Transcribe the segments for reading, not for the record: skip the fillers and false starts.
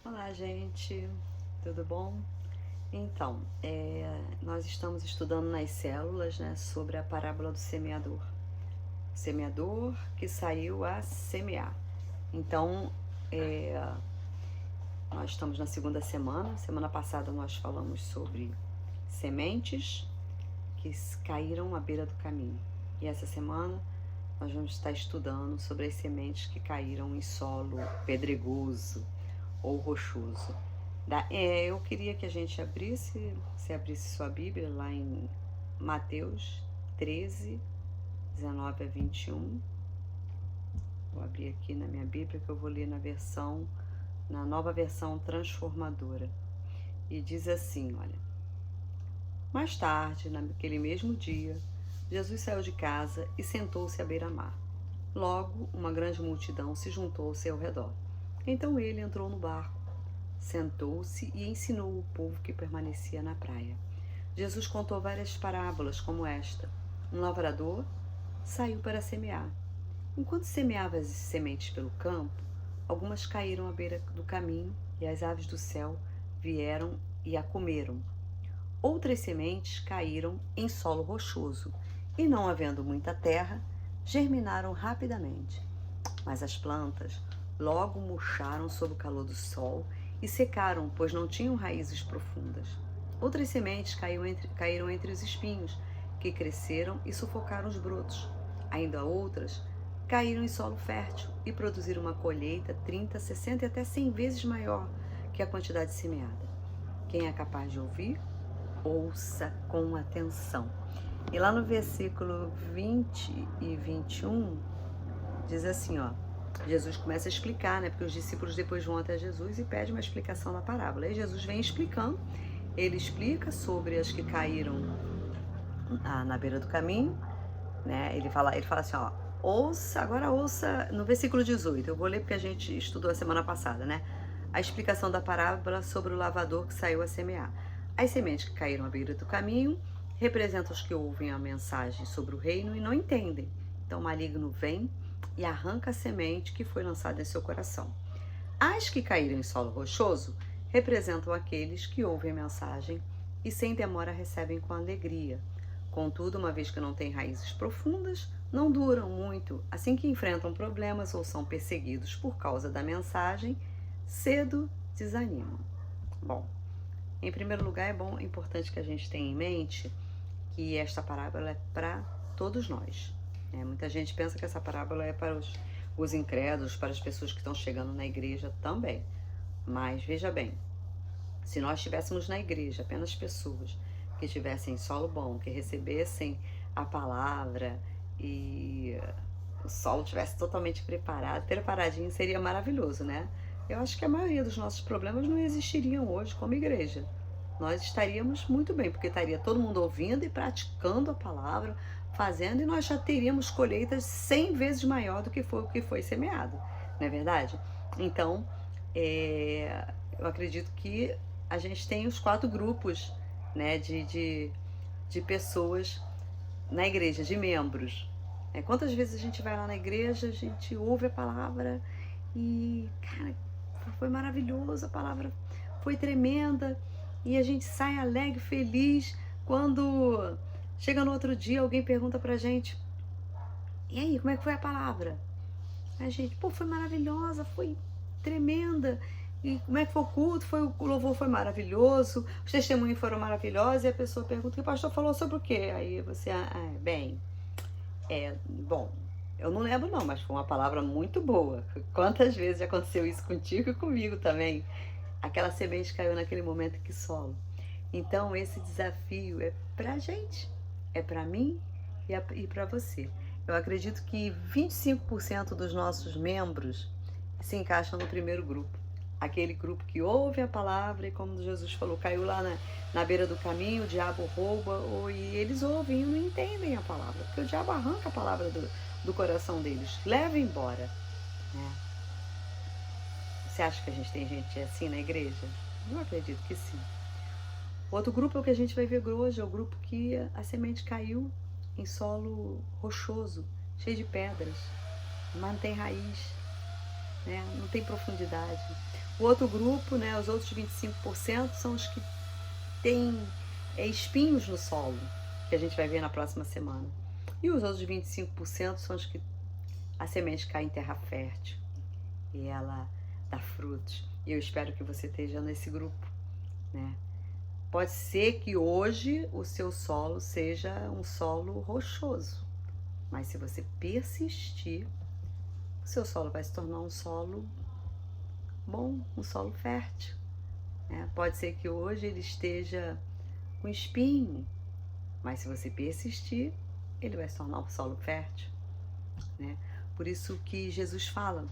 Olá, gente, tudo bom? Então, nós estamos estudando nas células, né, sobre a parábola do semeador. O semeador que saiu a semear. Então, nós estamos na segunda semana. Semana passada nós falamos sobre sementes que caíram à beira do caminho. E essa semana nós vamos estar estudando sobre as sementes que caíram em solo pedregoso ou rochoso. Eu queria que a gente abrisse sua Bíblia lá em Mateus 13, 19 a 21. Vou abrir aqui na minha Bíblia que eu vou ler na nova versão transformadora. E diz assim, olha: mais tarde, naquele mesmo dia, Jesus saiu de casa e sentou-se à beira-mar. Logo, uma grande multidão se juntou ao seu redor. Então ele entrou no barco, sentou-se e ensinou o povo que permanecia na praia. Jesus contou várias parábolas como esta. Um lavrador saiu para semear. Enquanto semeava as sementes pelo campo, algumas caíram à beira do caminho e as aves do céu vieram e a comeram. Outras sementes caíram em solo rochoso e, não havendo muita terra, germinaram rapidamente. Mas as plantas logo murcharam sob o calor do sol e secaram, pois não tinham raízes profundas. Outras sementes caíram entre os espinhos, que cresceram e sufocaram os brotos. Ainda outras caíram em solo fértil e produziram uma colheita 30, 60 e até 100 vezes maior que a quantidade semeada. Quem é capaz de ouvir, ouça com atenção. E lá no versículo 20 e 21, diz assim, ó. Jesus começa a explicar, né? Porque os discípulos depois vão até Jesus e pedem uma explicação da parábola. Aí Jesus vem explicando, ele explica sobre as que caíram na beira do caminho, né? Ele fala assim, ó, agora ouça no versículo 18, eu vou ler porque a gente estudou a semana passada, né? A explicação da parábola sobre o lavrador que saiu a semear. As sementes que caíram à beira do caminho representam os que ouvem a mensagem sobre o reino e não entendem. Então o maligno vem e arranca a semente que foi lançada em seu coração. As que caíram em solo rochoso representam aqueles que ouvem a mensagem e sem demora recebem com alegria. Contudo, uma vez que não têm raízes profundas, não duram muito. Assim que enfrentam problemas ou são perseguidos por causa da mensagem, cedo desanimam. Bom, em primeiro lugar, é importante que a gente tenha em mente que esta parábola é para todos nós. Muita gente pensa que essa parábola é para os incrédulos, para as pessoas que estão chegando na igreja também. Mas veja bem, se nós estivéssemos na igreja apenas pessoas que tivessem solo bom, que recebessem a palavra e o solo estivesse totalmente preparadinho, seria maravilhoso, né? Eu acho que a maioria dos nossos problemas não existiriam hoje como igreja. Nós estaríamos muito bem, porque estaria todo mundo ouvindo e praticando a palavra, fazendo, e nós já teríamos colheitas 100 vezes maior do que foi o que foi semeado, não é verdade? Então, eu acredito que a gente tem os 4 grupos, né, de pessoas na igreja, de membros. Quantas vezes a gente vai lá na igreja, a gente ouve a palavra e, cara, foi maravilhoso, a palavra foi tremenda e a gente sai alegre, feliz, quando chega no outro dia alguém pergunta pra gente: e aí, como é que foi a palavra? A gente, foi maravilhosa, foi tremenda. E como é que foi o culto? O louvor foi maravilhoso, os testemunhos foram maravilhosos, e a pessoa pergunta: o pastor falou sobre o quê? Aí você, bom, eu não lembro não, mas foi uma palavra muito boa. Quantas vezes já aconteceu isso contigo e comigo também? Aquela semente caiu naquele momento, que solo. Então esse desafio é pra gente, é pra mim e pra você. Eu acredito que 25% dos nossos membros se encaixam no primeiro grupo. Aquele grupo que ouve a palavra e, como Jesus falou, caiu lá na beira do caminho, o diabo rouba, e eles ouvem e não entendem a palavra, porque o diabo arranca a palavra do coração deles, leva embora. Né? Você acha que a gente tem gente assim na igreja? Eu acredito que sim. Outro grupo é o que a gente vai ver hoje, é o grupo que a semente caiu em solo rochoso, cheio de pedras, não tem raiz, né? Não tem profundidade. O outro grupo, né, os outros 25% são os que têm espinhos no solo, que a gente vai ver na próxima semana. E os outros 25% são os que a semente cai em terra fértil e ela dá frutos. E eu espero que você esteja nesse grupo, né? Pode ser que hoje o seu solo seja um solo rochoso, mas se você persistir, o seu solo vai se tornar um solo bom, um solo fértil, né? Pode ser que hoje ele esteja com espinho, mas se você persistir, ele vai se tornar um solo fértil, né? Por isso que Jesus fala,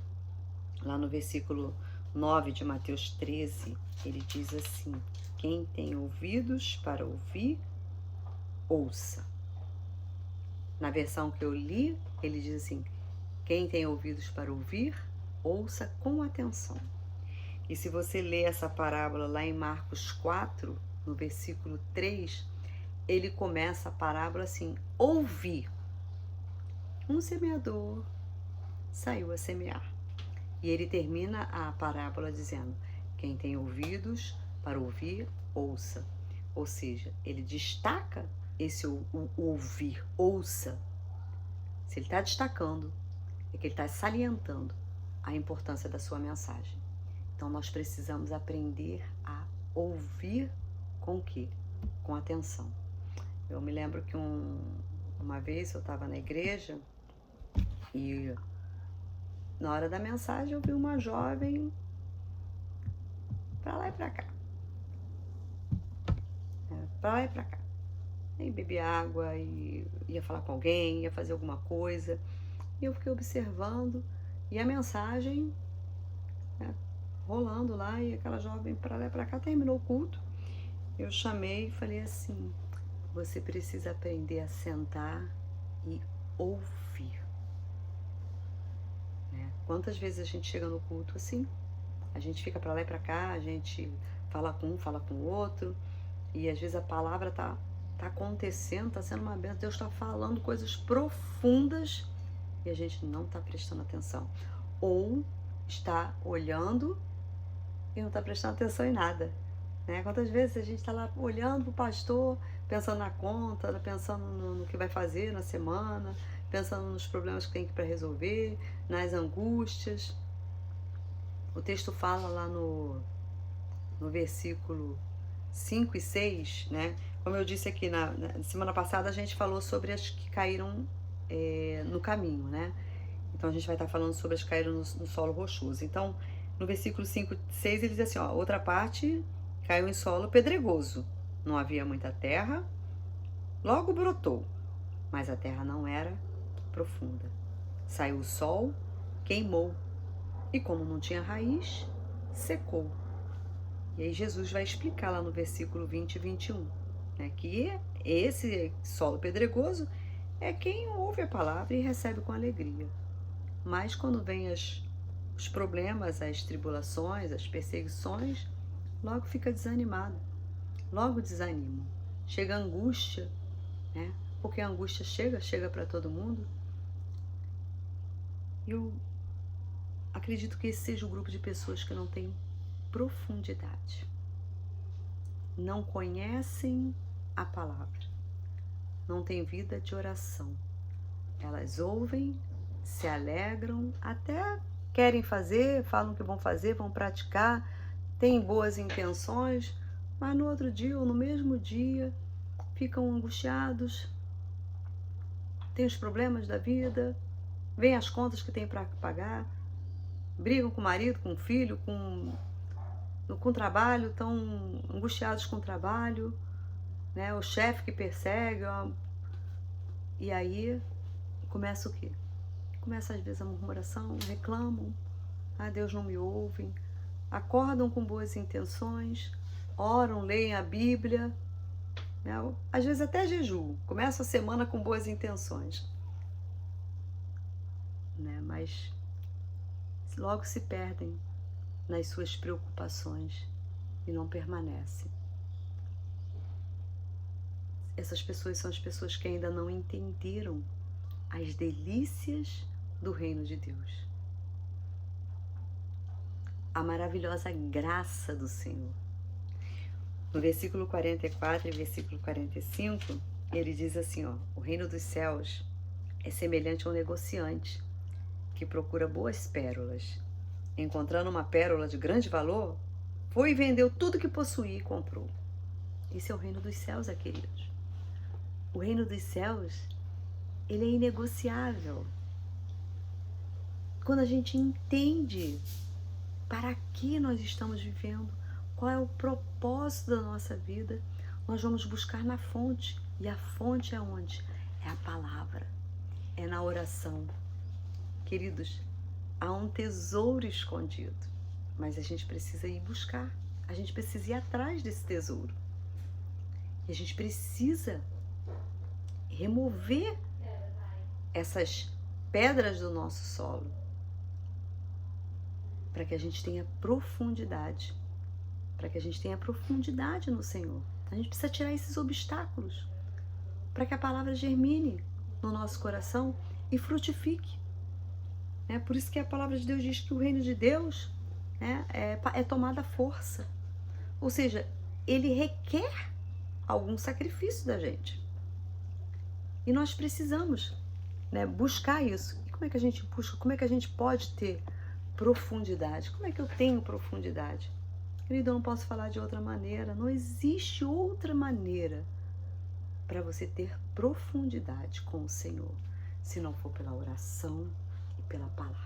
lá no versículo 9 de Mateus 13, ele diz assim: quem tem ouvidos para ouvir, ouça. Na versão que eu li, ele diz assim: quem tem ouvidos para ouvir, ouça com atenção. E se você ler essa parábola lá em Marcos 4, no versículo 3, ele começa a parábola assim: ouvir. Um semeador saiu a semear. E ele termina a parábola dizendo: quem tem ouvidos para ouvir, ouça. Ou seja, ele destaca esse ouvir, ouça. Se ele está destacando, é que ele está salientando a importância da sua mensagem. Então nós precisamos aprender a ouvir com o quê? Com atenção. Eu me lembro que uma vez eu estava na igreja e na hora da mensagem eu vi uma jovem pra lá e pra cá. Pra lá e pra cá. Aí bebi água e ia falar com alguém, ia fazer alguma coisa. E eu fiquei observando e a mensagem, né, rolando lá, e aquela jovem pra lá e pra cá. Terminou o culto. Eu chamei e falei assim: você precisa aprender a sentar e ouvir. Né? Quantas vezes a gente chega no culto assim? A gente fica pra lá e pra cá, a gente fala com um, fala com o outro, e às vezes a palavra tá acontecendo, tá sendo uma bênção, Deus está falando coisas profundas e a gente não está prestando atenção. Ou está olhando e não está prestando atenção em nada. Né? Quantas vezes a gente está lá olhando para o pastor, pensando na conta, pensando no que vai fazer na semana, pensando nos problemas que tem para resolver, nas angústias. O texto fala lá no versículo 5 e 6, né? Como eu disse aqui, na semana passada a gente falou sobre as que caíram no caminho, né? Então a gente vai estar falando sobre as que caíram no solo rochoso. Então, no versículo 5 e 6 ele diz assim, ó, outra parte caiu em solo pedregoso. Não havia muita terra, logo brotou, mas a terra não era profunda. Saiu o sol, queimou, e como não tinha raiz, secou. E aí Jesus vai explicar lá no versículo 20 e 21, né, que esse solo pedregoso é quem ouve a palavra e recebe com alegria. Mas quando vem os problemas, as tribulações, as perseguições, logo fica desanimado, logo desanima. Chega a angústia, né? Porque a angústia chega para todo mundo. Eu acredito que esse seja o grupo de pessoas que não tem profundidade. Não conhecem a palavra. Não tem vida de oração. Elas ouvem, se alegram, até querem fazer, falam que vão fazer, vão praticar, têm boas intenções, mas no outro dia ou no mesmo dia ficam angustiados, têm os problemas da vida, vêm as contas que têm para pagar, brigam com o marido, com o filho, com o trabalho, estão angustiados com o trabalho, né? O chefe que persegue, ó. E aí começa o quê? Começa às vezes a murmuração, reclamam, Deus não me ouve, acordam com boas intenções, oram, leem a Bíblia, né? Às vezes até jejum, começa a semana com boas intenções, né? Mas logo se perdem nas suas preocupações e não permanecem. Essas pessoas são as pessoas que ainda não entenderam as delícias do reino de Deus. a maravilhosa graça do Senhor. No versículo 44 e versículo 45, ele diz assim, ó: o reino dos céus é semelhante a um negociante que procura boas pérolas. Encontrando uma pérola de grande valor, foi e vendeu tudo que possuía e comprou. Esse é o reino dos céus, queridos. O reino dos céus, ele é inegociável. Quando a gente entende para que nós estamos vivendo, qual é o propósito da nossa vida, nós vamos buscar na fonte. E a fonte é onde? É a palavra, é na oração. Queridos, há um tesouro escondido, mas a gente precisa ir buscar, a gente precisa ir atrás desse tesouro. E a gente precisa remover essas pedras do nosso solo, para que a gente tenha profundidade, para que a gente tenha profundidade no Senhor. A gente precisa tirar esses obstáculos, para que a palavra germine no nosso coração e frutifique. É por isso que a palavra de Deus diz que o reino de Deus é tomada força. Ou seja, ele requer algum sacrifício da gente. E nós precisamos, buscar isso. E como é que a gente busca? Como é que a gente pode ter profundidade? Como é que eu tenho profundidade? Querido, eu não posso falar de outra maneira. Não existe outra maneira para você ter profundidade com o Senhor, se não for pela oração e pela palavra.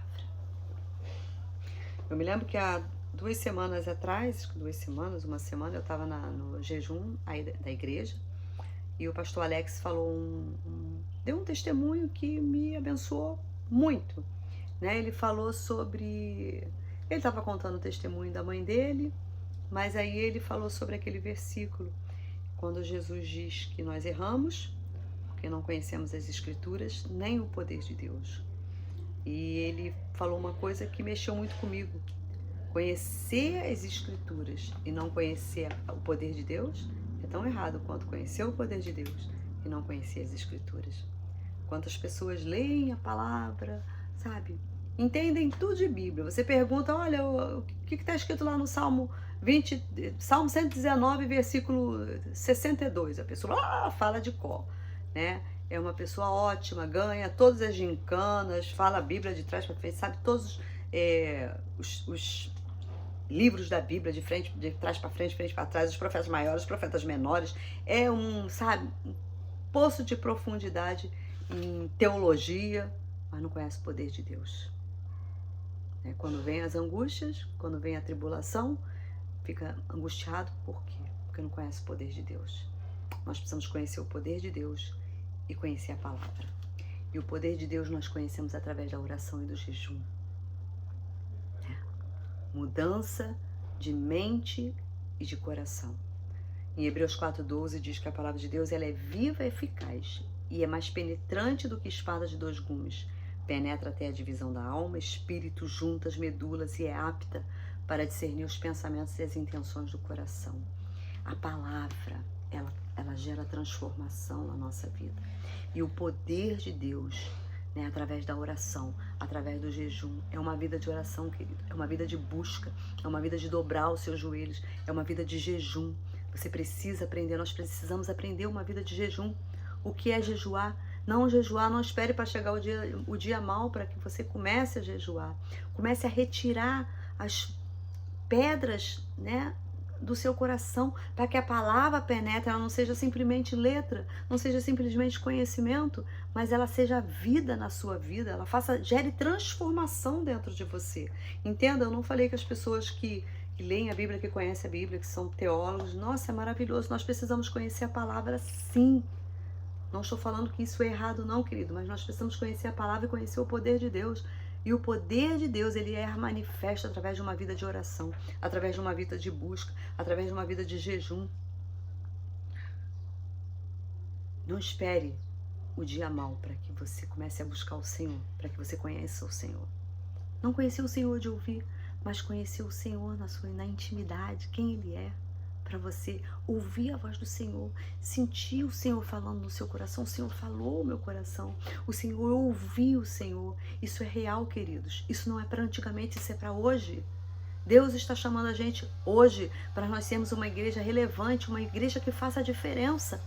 Eu me lembro que há uma semana atrás, eu estava no jejum da igreja, e o pastor Alex falou deu um testemunho que me abençoou muito. Ele falou ele estava contando o testemunho da mãe dele, mas aí ele falou sobre aquele versículo, quando Jesus diz que nós erramos, porque não conhecemos as Escrituras, nem o poder de Deus. E ele falou uma coisa que mexeu muito comigo. Conhecer as Escrituras e não conhecer o poder de Deus é tão errado quanto conhecer o poder de Deus e não conhecer as Escrituras. Quantas pessoas leem a palavra, sabe? Entendem tudo de Bíblia. Você pergunta, olha, o que está escrito lá no Salmo 119, versículo 62. A pessoa fala de cor, É uma pessoa ótima, ganha todas as gincanas, fala a Bíblia de trás para frente, sabe todos os livros da Bíblia de trás para frente para trás, os profetas maiores, os profetas menores. É um poço de profundidade em teologia, mas não conhece o poder de Deus. Quando vem as angústias, quando vem a tribulação, fica angustiado. Por quê? Porque não conhece o poder de Deus. Nós precisamos conhecer o poder de Deus e conhecer a palavra. E o poder de Deus nós conhecemos através da oração e do jejum. Mudança de mente e de coração. Em Hebreus 4:12 diz que a palavra de Deus ela é viva e eficaz e é mais penetrante do que espada de 2 gumes. Penetra até a divisão da alma, espírito, juntas, medulas, e é apta para discernir os pensamentos e as intenções do coração. A palavra, ela gera transformação na nossa vida. E o poder de Deus, através da oração, através do jejum, é uma vida de oração, querido. É uma vida de busca, é uma vida de dobrar os seus joelhos, é uma vida de jejum. Você precisa aprender, nós precisamos aprender uma vida de jejum. O que é jejuar? Não jejuar, não espere para chegar o dia mau para que você comece a jejuar. Comece a retirar as pedras, do seu coração, para que a palavra penetre, ela não seja simplesmente letra, não seja simplesmente conhecimento, mas ela seja vida na sua vida, ela gere transformação dentro de você. Entenda, eu não falei que as pessoas que leem a Bíblia, que conhecem a Bíblia, que são teólogos, nossa, é maravilhoso, nós precisamos conhecer a palavra sim. Não estou falando que isso é errado não, querido, mas nós precisamos conhecer a palavra e conhecer o poder de Deus. E o poder de Deus, ele é manifesto através de uma vida de oração, através de uma vida de busca, através de uma vida de jejum. Não espere o dia mau para que você comece a buscar o Senhor, para que você conheça o Senhor. Não conhecer o Senhor de ouvir, mas conhecer o Senhor na intimidade, quem Ele é. Para você ouvir a voz do Senhor, sentir o Senhor falando no seu coração. O Senhor falou no meu coração, o Senhor, eu ouvi o Senhor. Isso é real, queridos. Isso não é para antigamente, isso é para hoje. Deus está chamando a gente hoje para nós sermos uma igreja relevante, uma igreja que faça a diferença.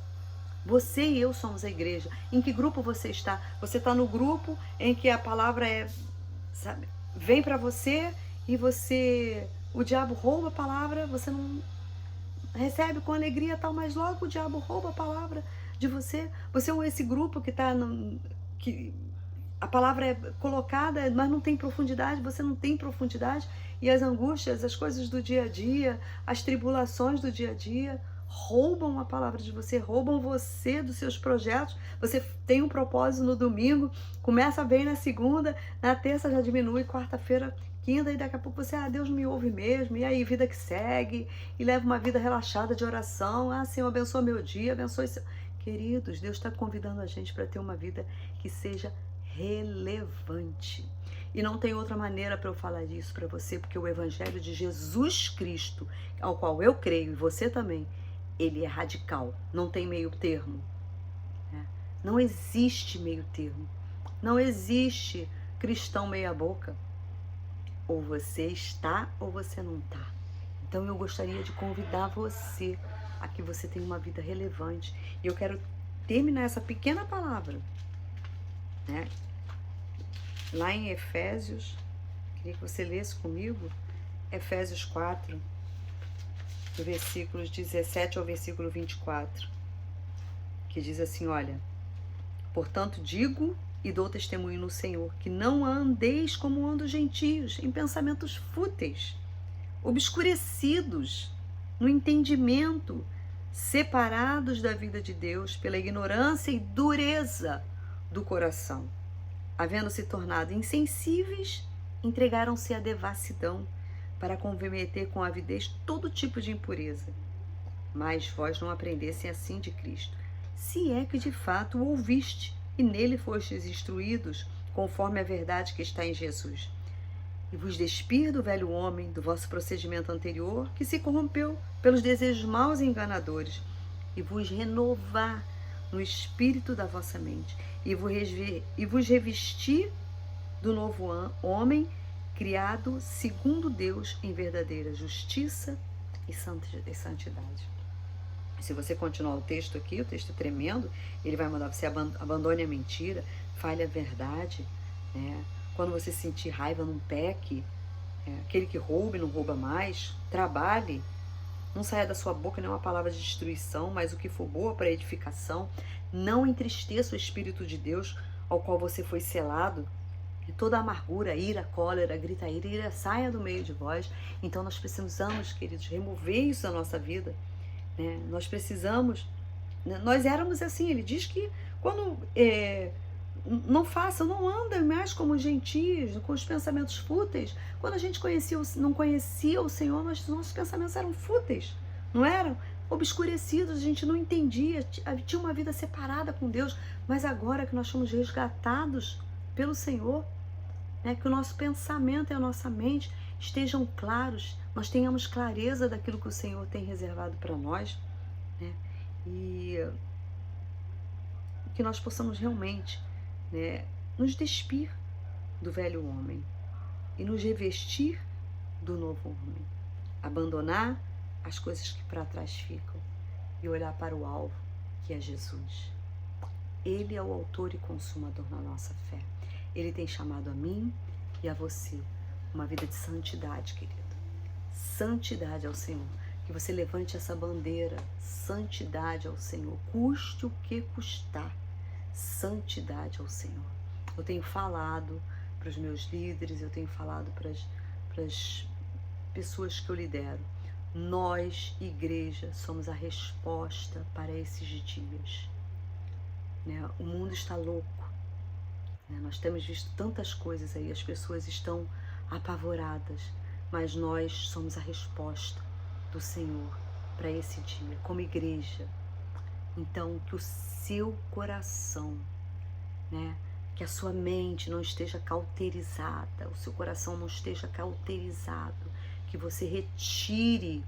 Você e eu somos a igreja. Em que grupo você está? Você está no grupo em que a palavra sabe, vem para você e o diabo rouba a palavra, você não recebe com alegria tal, mas logo o diabo rouba a palavra de você. Você é esse grupo que está que a palavra é colocada, mas não tem profundidade, você não tem profundidade, e as angústias, as coisas do dia a dia, as tribulações do dia a dia roubam a palavra de você, roubam você dos seus projetos. Você tem um propósito no domingo, começa bem na segunda, na terça já diminui, quarta-feira, quinta, e daqui a pouco você, Deus me ouve mesmo, e aí vida que segue, e leva uma vida relaxada de oração. Senhor, abençoa meu dia, abençoe seu... Queridos, Deus está convidando a gente para ter uma vida que seja relevante. E não tem outra maneira para eu falar isso para você, porque o Evangelho de Jesus Cristo, ao qual eu creio, e você também, ele é radical, não tem meio termo. Não existe meio termo. Não existe cristão meia boca. Ou você está ou você não está. Então eu gostaria de convidar você a que você tenha uma vida relevante. E eu quero terminar essa pequena palavra, né? Lá em Efésios, queria que você lesse comigo, Efésios 4, do versículos 17 ao versículo 24, que diz assim, olha, portanto digo e dou testemunho no Senhor, que não andeis como andam os gentios, em pensamentos fúteis, obscurecidos no entendimento, separados da vida de Deus pela ignorância e dureza do coração. Havendo se tornado insensíveis, entregaram-se à devassidão, para cometer com avidez todo tipo de impureza. Mas vós não aprendessem assim de Cristo, se é que de fato o ouviste, e nele fostes instruídos, conforme a verdade que está em Jesus. E vos despir do velho homem, do vosso procedimento anterior, que se corrompeu pelos desejos maus e enganadores, e vos renovar no espírito da vossa mente, e vos revestir do novo homem, criado segundo Deus em verdadeira justiça e santidade. Se você continuar o texto aqui, o texto é tremendo, ele vai mandar você abandone a mentira, fale a verdade, né? Quando você sentir raiva, não peque, aquele que rouba e não rouba mais, trabalhe, não saia da sua boca nenhuma palavra de destruição, mas o que for boa para edificação, não entristeça o Espírito de Deus ao qual você foi selado. E toda amargura, ira, cólera, gritaíra, saia do meio de vós. Então nós precisamos, queridos, remover isso da nossa vida, né? Nós precisamos, nós éramos assim, ele diz que quando não faça, não anda mais como gentios, com os pensamentos fúteis. Quando a gente não conhecia o Senhor, nossos pensamentos eram fúteis, não eram? Obscurecidos, a gente não entendia, tinha uma vida separada com Deus, mas agora que nós fomos resgatados pelo Senhor, né, que o nosso pensamento e a nossa mente estejam claros, nós tenhamos clareza daquilo que o Senhor tem reservado para nós, né, e que nós possamos realmente, né, nos despir do velho homem e nos revestir do novo homem, abandonar as coisas que para trás ficam e olhar para o alvo, que é Jesus. Ele é o autor e consumador da nossa fé. Ele tem chamado a mim e a você uma vida de santidade, querido. Santidade ao Senhor. Que você levante essa bandeira, santidade ao Senhor, custe o que custar. Santidade ao Senhor. Eu tenho falado para os meus líderes, eu tenho falado para as pessoas que eu lidero. Nós, igreja, somos a resposta para esses dias. Né? O mundo está louco. Né? Nós temos visto tantas coisas aí, as pessoas estão apavoradas, mas nós somos a resposta do Senhor para esse dia, como igreja. Então, que o seu coração, né, que a sua mente não esteja cauterizada, o seu coração não esteja cauterizado, que você retire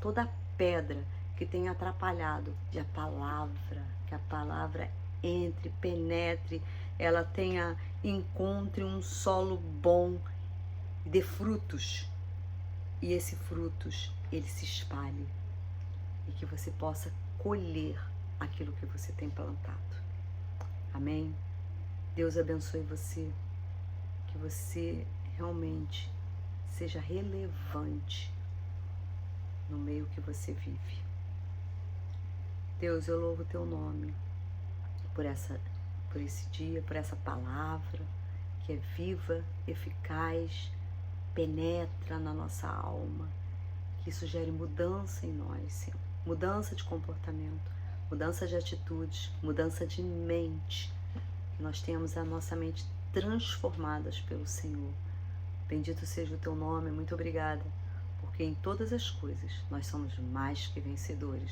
toda a pedra que tem atrapalhado de a palavra, que a palavra entre, penetre, ela encontre um solo bom e dê frutos, e esse frutos ele se espalhe e que você possa colher aquilo que você tem plantado. Amém? Deus abençoe você, que você realmente seja relevante no meio que você vive. Deus, eu louvo o teu nome por esse dia, por essa palavra que é viva, eficaz, penetra na nossa alma, que isso gere mudança em nós, Senhor. Mudança de comportamento, mudança de atitudes, mudança de mente, que nós tenhamos a nossa mente transformadas pelo Senhor. Bendito seja o teu nome, muito obrigada, porque em todas as coisas nós somos mais que vencedores,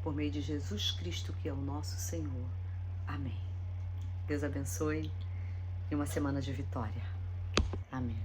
por meio de Jesus Cristo, que é o nosso Senhor. Amém. Deus abençoe e uma semana de vitória. Amém.